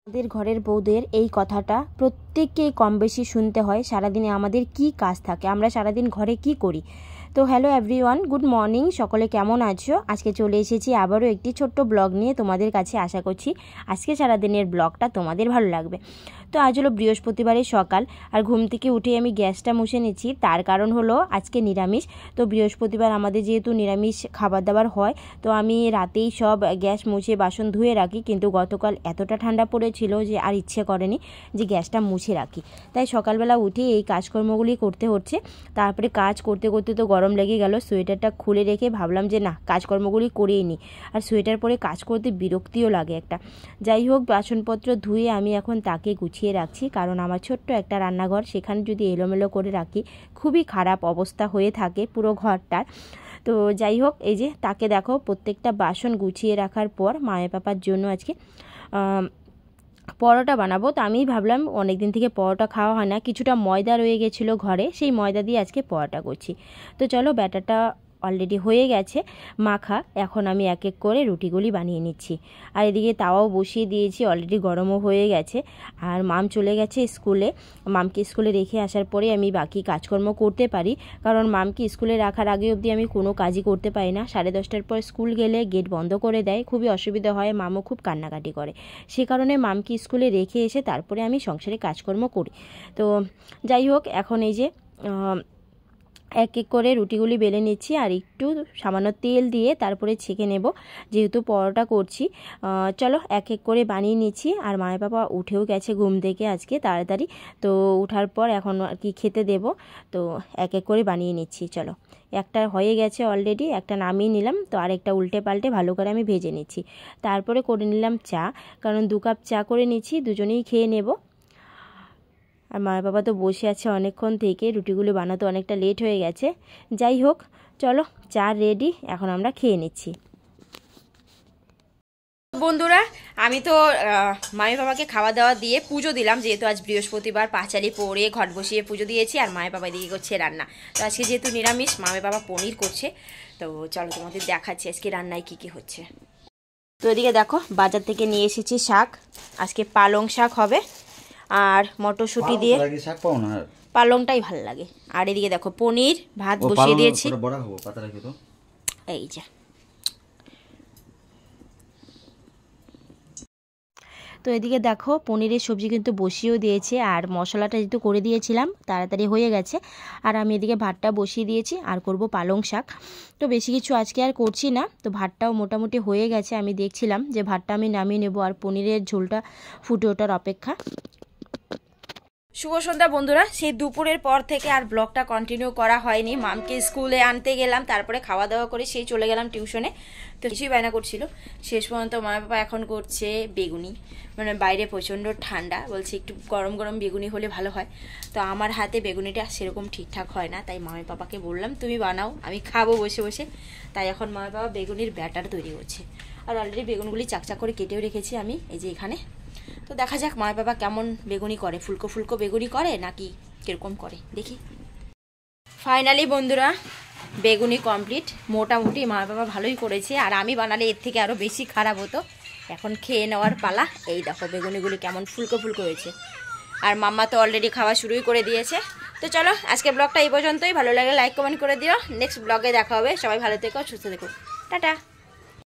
আমাদের ঘরের বউদের এই কথাটা প্রত্যেককেই কম বেশি শুনতে হয়। সারাদিনে আমাদের কি কাজ থাকে, আমরা সারাদিন ঘরে কি করি। তো হ্যালো এভরিওয়ান, গুড মর্নিং। সকলে কেমন আছো? আজকে চলে এসেছি আবারও একটি ছোট্ট ব্লগ নিয়ে তোমাদের কাছে। আশা করছি আজকে সারাদিনের ব্লগটা তোমাদের ভালো লাগবে। তো আজ হলো বৃহস্পতিবারের সকাল, আর ঘুম থেকে উঠে আমি গ্যাসটা মুছে নিচ্ছি। তার কারণ হলো আজকে নিরামিষ। তো বৃহস্পতিবার আমাদের যেহেতু নিরামিষ খাবার দাবার হয়, তো আমি রাতেই সব গ্যাস মুছে বাসন ধুয়ে রাখি। কিন্তু গতকাল এতটা ঠান্ডা পড়েছিল যে আর ইচ্ছে করেনি যে গ্যাসটা মুছে রাখি। তাই সকালবেলা উঠে এই কাজকর্মগুলি করতে হচ্ছে। তারপরে কাজ করতে করতে তো গরম লেগে গেল। সোয়েটারটা খুলে রেখে ভাবলাম যে না, কাজকর্মগুলি করেই নিই। আর সোয়েটার পরে কাজ করতে বিরক্তিও লাগে একটা। যাই হোক, বাসনপত্র ধুয়ে আমি এখন তাকে গুছিয়ে রাখছি, কারণ আমার ছোট্ট একটা রান্নাঘর, সেখানে যদি এলোমেলো করে রাখি খুবই খারাপ অবস্থা হয়ে থাকে পুরো ঘরটার। তো যাই হোক, এই যে তাকে দেখো প্রত্যেকটা বাসন গুছিয়ে রাখার পর মায়ের পাপার জন্য আজকে পরোটা বানাবো। তো আমি ভাবলাম অনেক দিন থেকে পরোটা খাওয়া হয় না, কিছুটা ময়দা রয়ে গেছিলো ঘরে, সেই ময়দা দিয়ে আজকে পরোটা করছি। তো চলো, ব্যাটারটা অলরেডি হয়ে গেছে মাখা। এখন আমি এক এক করে রুটিগুলি বানিয়ে নিচ্ছি। আর এদিকে তাওয়াও বসিয়ে দিয়েছি, অলরেডি গরমও হয়ে গেছে। আর মাম চলে গেছে স্কুলে। মামকে স্কুলে রেখে আসার পরে আমি বাকি কাজকর্ম করতে পারি, কারণ মামকে স্কুলে রাখার আগে অবধি আমি কোনো কাজই করতে পারি না। 10:30টার পর স্কুল গেলে গেট বন্ধ করে দেয়, খুবই অসুবিধা হয়, মামও খুব কান্নাকাটি করে। সে কারণে মামকে স্কুলে রেখে এসে তারপরে আমি সংসারে কাজকর্ম করি। তো যাই হোক, এখন এই যে এক এক করে রুটিগুলি বেলে নিচ্ছি, আর একটু সামান্য তেল দিয়ে তারপরে ছেঁকে নেব, যেহেতু পরোটা করছি। চলো এক এক করে বানিয়ে নিচ্ছি। আর মায়ের বাবা উঠেও গেছে ঘুম থেকে আজকে তাড়াতাড়ি। তো ওঠার পর এখন আর কি খেতে দেব। তো এক এক করে বানিয়ে নিচ্ছি। চলো, একটা হয়ে গেছে অলরেডি, একটা নামিয়ে নিলাম। তো আরেকটা উল্টে পাল্টে ভালো করে আমি ভেজে নিচ্ছি। তারপরে করে নিলাম চা, কারণ 2 কাপ চা করে নিচ্ছি, দুজনেই খেয়ে নেব। আর মা বাবা তো বসে আছে অনেকক্ষণ থেকে, রুটিগুলো বানাতে অনেকটা লেট হয়ে গেছে। যাই হোক, চলো, চা রেডি, এখন আমরা খেয়ে নিচ্ছি। বন্ধুরা, আমি তো মায়ের বাবাকে খাওয়া দাওয়া দিয়ে পুজো দিলাম, যেহেতু আজ বৃহস্পতিবার, পাঁচালি পরে ঘট বসিয়ে পুজো দিয়েছি। আর মায়ের বাবা দিকে করছে রান্না। তো আজকে যেহেতু নিরামিষ, মায়ের বাবা পনির করছে। তো চলো তোমাদের দেখাচ্ছি আজকে রান্নায় কী কী হচ্ছে। তো এদিকে দেখো, বাজার থেকে নিয়ে এসেছি শাক। আজকে পালং শাক হবে, আর মটরশুঁটি দিয়ে। পালংটাই ভালো লাগে। আর এদিকে দেখো পনির, ভাত বসিয়ে দিয়েছি। এই যে, তো এদিকে দেখো পনিরের সবজি কিন্তু বসিয়েও দিয়েছে, আর মশলাটা যেহেতু করে দিয়েছিলাম তাড়াতাড়ি হয়ে গেছে। আর আমি এদিকে ভাতটা বসিয়ে দিয়েছি, আর করব পালং শাক। তো বেশি কিছু আজকে আর করছি না। তো ভাতটাও মোটামুটি হয়ে গেছে, আমি দেখছিলাম যে ভাতটা আমি নামিয়ে নেব, আর পনিরের ঝোলটা ফুটে ওঠার অপেক্ষা। শুভ সন্ধ্যা বন্ধুরা। সেই দুপুরের পর থেকে আর ব্লগটা কন্টিনিউ করা হয়নি। মামকে স্কুলে আনতে গেলাম, তারপরে খাওয়া দাওয়া করে সেই চলে গেলাম টিউশনে। তো কিছুই বায়না করছিল, শেষ পর্যন্ত মা বাবা এখন করছে বেগুনি। মানে বাইরে প্রচণ্ড ঠান্ডা, বলছে একটু গরম গরম বেগুনি হলে ভালো হয়। তো আমার হাতে বেগুনিটা সেরকম ঠিকঠাক হয় না, তাই মায়ের বাবাকে বললাম তুমি বানাও, আমি খাবো বসে বসে। তাই এখন মায়ের বাবা বেগুনির ব্যাটার তৈরি করছে। আর অলরেডি বেগুনগুলি চাকচাক করে কেটেও রেখেছি আমি, এই যে এখানে। তো দেখা যাক মায়ের বাবা কেমন বেগুনি করে, ফুলকো ফুলকো বেগুনি করে নাকি কিরকম করে, দেখি। ফাইনালি বন্ধুরা, বেগুনি কমপ্লিট। মোটামুটি মায়ের বাবা ভালোই করেছে, আর আমি বানালে এর থেকে আরও বেশি খারাপ হতো। এখন খেয়ে নেওয়ার পালা। এই দেখো বেগুনিগুলি কেমন ফুলকো ফুলকো হয়েছে। আর মাম্মা তো অলরেডি খাওয়া শুরুই করে দিয়েছে। তো চলো, আজকে ব্লগটা এই পর্যন্তই। ভালো লাগলে লাইক কমেন্ট করে দিও। নেক্সট ব্লগে দেখা হবে। সবাই ভালো থেকো, সুস্থ থেকো, টাটা।